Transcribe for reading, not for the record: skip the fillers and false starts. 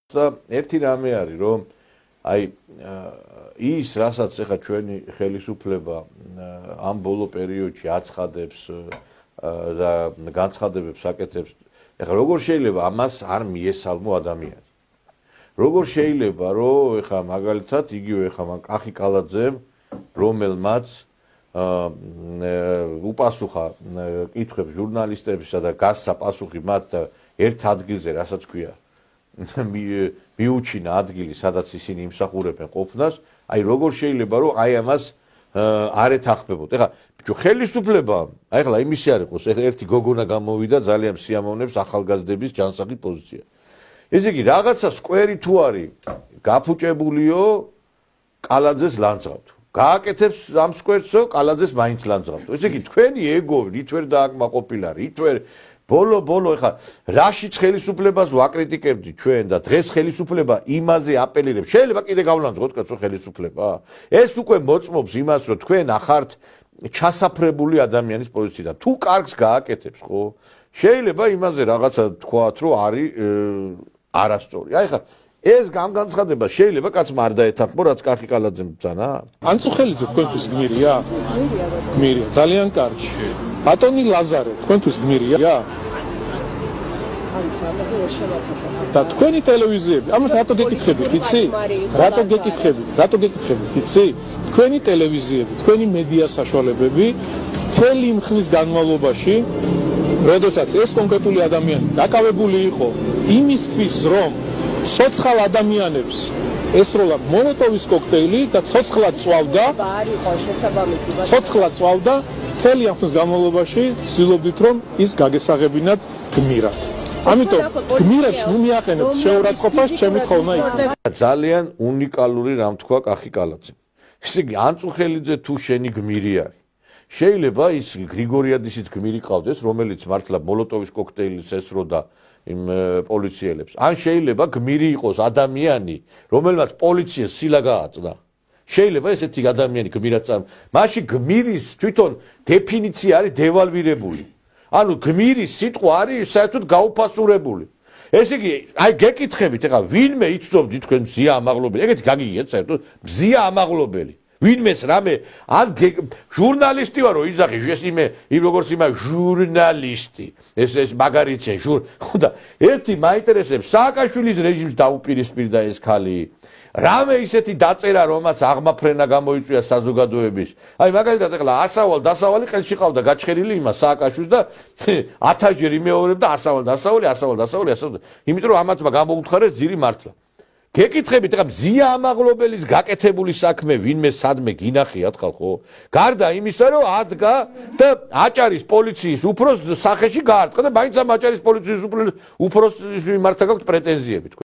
და ერთი რამე არის რომ აი ის რასაც ახლა ჩვენი ხელისუფლება ამ ბოლო პერიოდში აცხადებს და განცხადებებს აკეთებს ახლა როგორ შეიძლება ამას არ მიესალმო ადამიანი როგორ შეიძლება რომ ახლა მაგალითად იგივე ახლა მან კახი კალაძემ რომელმაც უპასუხა კითხვებს ჟურნალისტებისა და გასცა პასუხი მათ ერთ ადგილზე რასაც ქვია მიუჩინა ადგილი, სადაც ისინი იმსახურებენ ყოფნას, აი როგორ შეიძლება რომ აი ამას არ ეთანხმებოდ. ეხლა ხელისუფლება, აი ახლა იმისი არ იყოს, ერთი გოგონა გამოვიდა ძალიან სიამოვნებს ახალგაზრდების ჯანსაღი პოზიცია. ესე იგი, რაღაცა სკვერი თუ არის გაფუჭებულიო კალაძეს ლანძღავთ. გააკეთებს ამ სკვერცო კალაძეს მაინც ლანძღავთ. ესე იგი, თქვენი ეგო რითვერ დააკმაყოფილა, რითვერ ბოლო ეხლა რაშიც ხელისუფლებას ვაკრიტიკებდი ჩვენ და დღეს ხელისუფლება იმაზე აპელირებს შეიძლება კიდე გავლანძღოთ კაცო ხელისუფლება ეს უკვე მოწმობს იმას რომ თქვენ ახართ ჩასაფრებული ადამიანის პოზიციიდან თუ კარგს გააკეთებს ხო შეიძლება იმაზე რაღაცა თქვათ რომ არის არასწორი აი ხა ეს განცხადება შეიძლება კაცმა არ დაეთანხმო რაც კახი კალაძემ ბრძანა ანწუხელიძე თქვენთვის გმირია გმირია ძალიან კარგი ბატონი ლაზარე თქვენთვის გმირია და თქვენი ტელევიზიები ამას რატო გეკითხებით იცი რატო გეკითხებით იცი თქვენი ტელევიზიები თქვენი მედია საშუალებები მთელი იმ ხნის განმავლობაში როდესაც ეს კონკრეტული ადამიანი დაკავებული იყო იმისთვის რომ ცოცხალ ადამიანებს ესროლა მოლოტოვის კოქტეილი და ცოცხლად წვავდა მთელი ამ ხნის განმავლობაში ცდილობდით რომ ის გაგესაღებინათ გმირად ამიტომ გმირებს მიაყენებთ შეურაცხყოფას ჩემი თხოვნა იქნება ძალიან უნიკალური რამ თქვა კახი კალაძემ ესე იგი ანწუხელიძე თუ შენი გმირი არის შეიძლება ის გრიგორიადისიც გმირი ყავდეს რომელიც მართლა მოლოტოვის კოქტეილს ესროდა იმ პოლიციელებს ან შეიძლება გმირი იყოს ადამიანი რომელმაც პოლიციას სილა გააწდა შეიძლება ესეთი ადამიანი გმირად მაშინ გმირის თვითონ დეფინიცია არის დევალვირებული ანუ გმირის სიტყვა არის საერთოდ გაუფასურებული ესე იგი აი გეკითხებით ეხლა ვინმე იცნობდი თქვენ მზია ამაღლობელი ეგეთი გაგიგიათ საერთოდ მზია ამაღლობელი ვინმეს რამე ან ჟურნალისტი ვარო იზახი ჟესიმე იმ როგორც იმა ჟურნალისტი ეს მაგარიცე და ერთი მაინტერესებს სააკაშვილის რეჟიმს დაუპირისპირდა ეს ქალი რამე ისეთი დაწერა რომაც აღმაფრენა გამოიწვია საზოგადოების აი მაგალითად ეხლა ასავალ-დასავალი ყელში ყავდა გაჩხერილი იმას სააკაშვილს და 1000 ჯერ იმეორებდა ასავალ-დასავალი იმიტომ რომ ამათმა გამოუთხარეს ძირი მართლა გეკითხებით ეხლა მზია ამაღლობელის გაკეთებული საქმე ვინმე სადმე გინახიათ ხალხო გარდა იმისა რომ ადგა და აჭარის პოლიციის უფროს სახეში გაარტყა და მაინც ამ აჭარის პოლიციის უფროს მიმართ გაქვთ პრეტენზიები